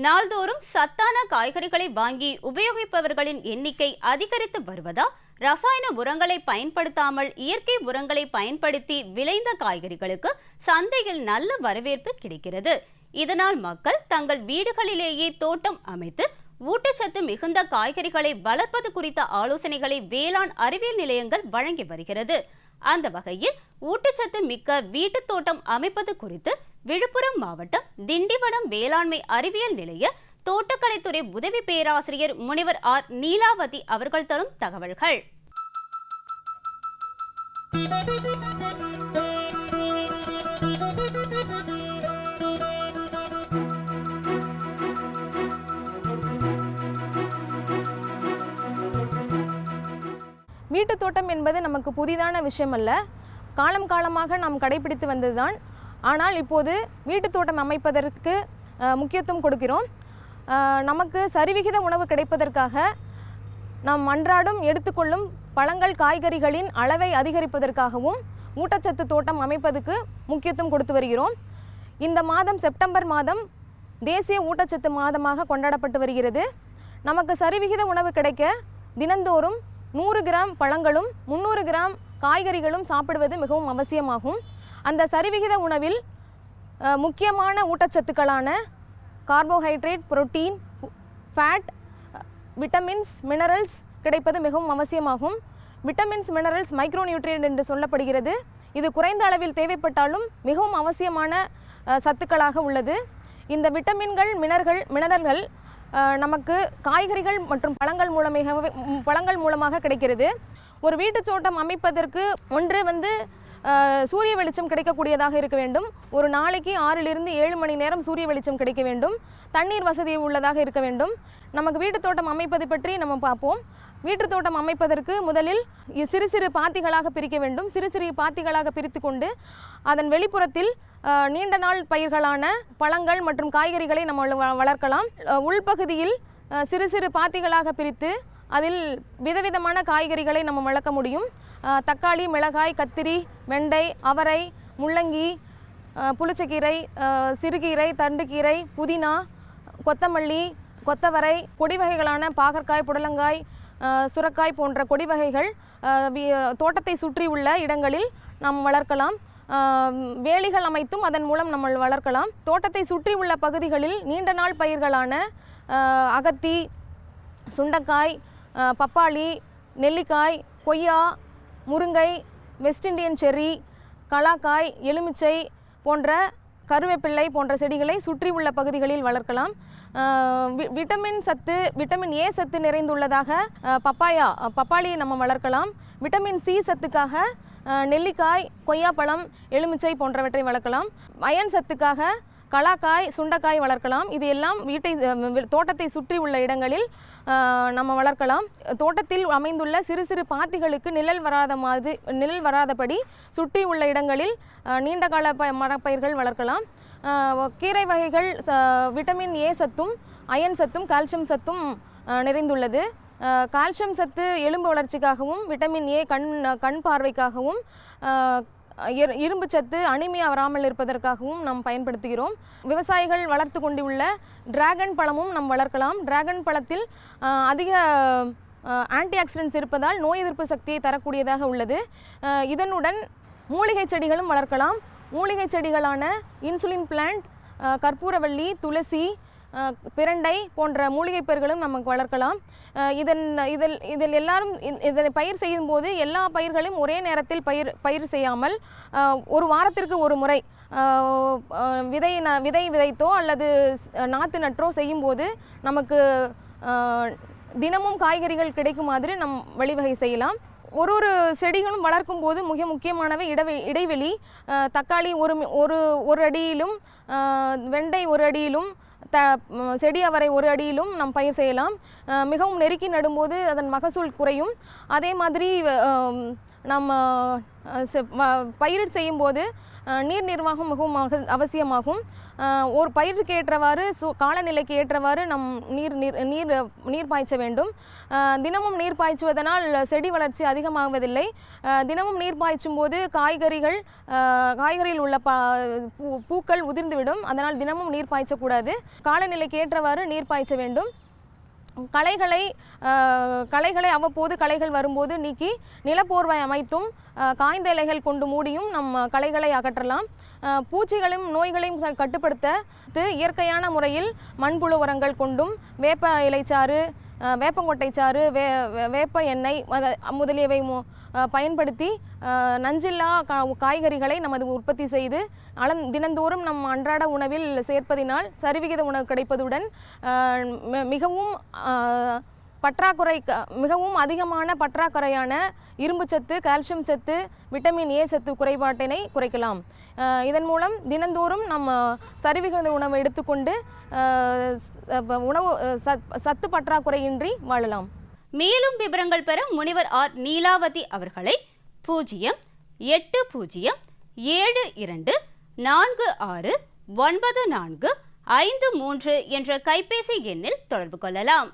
நாள்தோறும் சத்தான காய்கறிகளை வாங்கி உபயோகிப்பவர்களின் எண்ணிக்கை அதிகரித்து வருவதால் ரசாயன உரங்களை பயன்படுத்தாமல் இயற்கை உரங்களை பயன்படுத்தி விளைந்த காய்கறிகளுக்கு சந்தையில் நல்ல வரவேற்பு கிடைக்கிறது. இதனால் மக்கள் தங்கள் வீடுகளிலேயே தோட்டம் அமைத்து ஊட்டச்சத்து மிகுந்த காய்கறிகளை வளர்ப்பது குறித்த ஆலோசனைகளை வேளாண் அறிவியல் நிலையங்கள் வழங்கி வருகிறது. அந்த வகையில் ஊட்டச்சத்து மிக்க வீட்டு தோட்டம் அமைப்பது குறித்து விழுப்புரம் மாவட்டம் திண்டிவனம் வேளாண்மை அறிவியல் நிலைய தோட்டக்கலைத்துறை உதவி பேராசிரியர் முனைவர் ஆர் நீலாவதி அவர்கள் தரும் தகவல்கள். வீட்டு தோட்டம் என்பது நமக்கு புதிதான விஷயம் அல்ல, காலம் காலமாக நாம் கடைபிடித்து வந்ததுதான். ஆனால் இப்போது வீட்டு தோட்டம் அமைப்பதற்கு முக்கியத்துவம் கொடுக்கிறோம். நமக்கு சரிவிகித உணவு கிடைப்பதற்காக நாம் அன்றாடம் எடுத்துக்கொள்ளும் பழங்கள் காய்கறிகளின் அளவை அதிகரிப்பதற்காகவும் ஊட்டச்சத்து தோட்டம் அமைப்பதற்கு முக்கியத்துவம் கொடுத்து வருகிறோம். இந்த மாதம் செப்டம்பர் மாதம் தேசிய ஊட்டச்சத்து மாதமாக கொண்டாடப்பட்டு வருகிறது. நமக்கு சரிவிகித உணவு கிடைக்க தினந்தோறும் 100 கிராம் பழங்களும் 300 கிராம் காய்கறிகளும் சாப்பிடுவது மிகவும் அவசியமாகும். அந்த சரிவிகித உணவில் முக்கியமான ஊட்டச்சத்துக்களான carbohydrate, protein, fat, vitamins, minerals கிடைப்பது மிகவும் அவசியமாகும். விட்டமின்ஸ், மினரல்ஸ் மைக்ரோ நியூட்ரியன்ட் என்று சொல்லப்படுகிறது. இது குறைந்த அளவில் தேவைப்பட்டாலும் மிகவும் அவசியமான சத்துக்களாக உள்ளது. இந்த விட்டமின்கள், மினரல்கள் நமக்கு காய்கறிகள் மற்றும் பழங்கள் மூலமாக கிடைக்கிறது. ஒரு வீட்டு தோட்டம் அமைப்பதற்கு ஒன்று சூரிய வெளிச்சம் கிடைக்கக்கூடியதாக இருக்க வேண்டும். ஒரு நாளைக்கு 6 to 7 மணி நேரம் சூரிய வெளிச்சம் கிடைக்க வேண்டும். தண்ணீர் வசதி உள்ளதாக இருக்க வேண்டும். நமக்கு வீட்டு தோட்டம் அமைப்பது பற்றி நம்ம பார்ப்போம். வீட்டு தோட்டம் அமைப்பதற்கு முதலில் சிறு சிறு பாத்திகளாக பிரிக்க வேண்டும். சிறு சிறு பாத்திகளாக பிரித்து கொண்டு அதன் வெளிப்புறத்தில் நீண்ட நாள் பயிர்களான பழங்கள் மற்றும் காய்கறிகளை நம்ம வளர்க்கலாம். உள்பகுதியில் சிறு சிறு பாத்திகளாக பிரித்து அதில் விதவிதமான காய்கறிகளை நம்ம வளர்க்க முடியும். தக்காளி, மிளகாய், கத்திரி, வெண்டை, அவரை, முள்ளங்கி, புளிச்சக்கீரை, சிறுகீரை, தண்டுக்கீரை, புதினா, கொத்தமல்லி, கொத்தவரை, கொடி வகைகளான பாகற்காய், புடலங்காய், சுரக்காய் போன்ற கொடி வகைகள் தோட்டத்தை சுற்றி உள்ள இடங்களில் நாம் வளர்க்கலாம். வேலிகள் அமைத்தும் அதன் மூலம் நம்ம வளர்க்கலாம். தோட்டத்தை சுற்றி உள்ள பகுதிகளில் நீண்ட நாள் பயிர்களான அகத்தி, சுண்டைக்காய், பப்பாளி, நெல்லிக்காய், கொய்யா, முருங்கை, வெஸ்ட் இண்டியன் செர்ரி, கலாக்காய், எலுமிச்சை போன்ற கருவேப்பிள்ளை போன்ற செடிகளை சுற்றி உள்ள பகுதிகளில் வளர்க்கலாம். விட்டமின் ஏ சத்து நிறைந்துள்ளதாக பப்பாளியை நம்ம வளர்க்கலாம். விட்டமின் சி சத்துக்காக நெல்லிக்காய், கொய்யாப்பழம், எலுமிச்சை போன்றவற்றை வளர்க்கலாம். அயன் சத்துக்காக கலாக்காய், சுண்டைக்காய் வளர்க்கலாம். இது எல்லாம் தோட்டத்தை சுற்றி உள்ள இடங்களில் நம்ம வளர்க்கலாம். தோட்டத்தில் அமைந்துள்ள சிறு சிறு பாத்திகளுக்கு நிழல் வராதபடி சுற்றி உள்ள இடங்களில் நீண்டகால மரப்பயிர்கள் வளர்க்கலாம். கீரை வகைகள் விட்டமின் ஏ சத்தும் அயன் சத்தும் கால்சியம் சத்தும் நிறைந்துள்ளது. கால்சியம் சத்து எலும்பு வளர்ச்சிக்காகவும், விட்டமின் ஏ கண் பார்வைக்காகவும், இரும்பு சத்து அனிமியா வராமல் இருப்பதற்காகவும் நாம் பயன்படுத்துகிறோம். விவசாயிகள் வளர்த்து கொண்டுள்ள டிராகன் பழமும் நாம் வளர்க்கலாம். டிராகன் பழத்தில் அதிக ஆன்டி ஆக்சிடென்ட்ஸ் இருப்பதால் நோய் எதிர்ப்பு சக்தியை தரக்கூடியதாக உள்ளது. இதனுடன் மூலிகை செடிகளும் வளர்க்கலாம். மூலிகை செடிகளான இன்சுலின் பிளான்ட், கற்பூரவள்ளி, துளசி, பிரண்டை போன்ற மூலிகை பயிர்களும் நமக்கு வளர்க்கலாம். இதில் எல்லாரும் இதனை பயிர் செய்யும் போது எல்லா பயிர்களையும் ஒரே நேரத்தில் பயிர் செய்யாமல் ஒரு வாரத்திற்கு ஒரு முறை விதை விதைத்தோ அல்லது நாற்று நற்றோ செய்யும்போது நமக்கு தினமும் காய்கறிகள் கிடைக்கும் மாதிரி நம் வழிவகை செய்யலாம். ஒரு செடிகளும் வளர்க்கும் போது மிக முக்கியமானவை இடைவெளி. தக்காளி ஒரு அடியிலும், வெண்டை 1 அடியிலும், செடி அவரை 1 அடியிலும் நாம் பயிர் செய்யலாம். மிகவும் நெருக்கி நடும்போது அதன் மகசூல் குறையும். அதே மாதிரி நம்ம பயிர் செய்யும்போது நீர் நிர்வாகம் மிகவும் அவசியமாகும். ஒரு பயிருக்கு ஏற்றவாறு காலநிலைக்கு ஏற்றவாறு நம் நீர் நீர் நீர் நீர் பாய்ச்ச வேண்டும். தினமும் நீர் பாய்ச்சுவதனால் செடி வளர்ச்சி அதிகமாவதில்லை. தினமும் நீர் பாய்ச்சும் போது காய்கறியில் உள்ள பூக்கள் உதிர்ந்துவிடும். அதனால் தினமும் நீர் பாய்ச்சக்கூடாது. காலநிலைக்கு ஏற்றவாறு நீர் பாய்ச்ச வேண்டும். களைகளை அவ்வப்போது களைகள் வரும்போது நீக்கி நிலப்போர்வை அமைத்தும் காய்ந்த இலைகள் கொண்டு மூடியும் நம் களைகளை அகற்றலாம். பூச்சிகளையும் நோய்களையும் கட்டுப்படுத்த இயற்கையான முறையில் மண்புழு உரங்கள் கொண்டும் வேப்ப இலைச்சாறு, வேப்பங்கொட்டை சாறு, வேப்ப எண்ணெய் முதலியவை பயன்படுத்தி நஞ்சில்லா காய்கறிகளை நமது உற்பத்தி செய்து தினந்தோறும் நம் அன்றாட உணவில் சேர்ப்பதினால் சரிவிகித உணவு கிடைப்பதுடன் மிகவும் அதிகமான பற்றாக்குறையான இரும்பு சத்து, கால்சியம் சத்து, விட்டமின் ஏ சத்து குறைபாட்டினை குறைக்கலாம். இதன் மூலம் தினந்தோறும் நம்ம சரிவிகித உணவு எடுத்துக்கொண்டு சத்து பற்றாக்குறையின்றி வாழலாம். மேலும் விவரங்கள் பெற முனைவர் ஆர் நீலாவதி அவர்களை 08072469453 என்ற கைபேசி எண்ணில் தொடர்பு கொள்ளலாம்.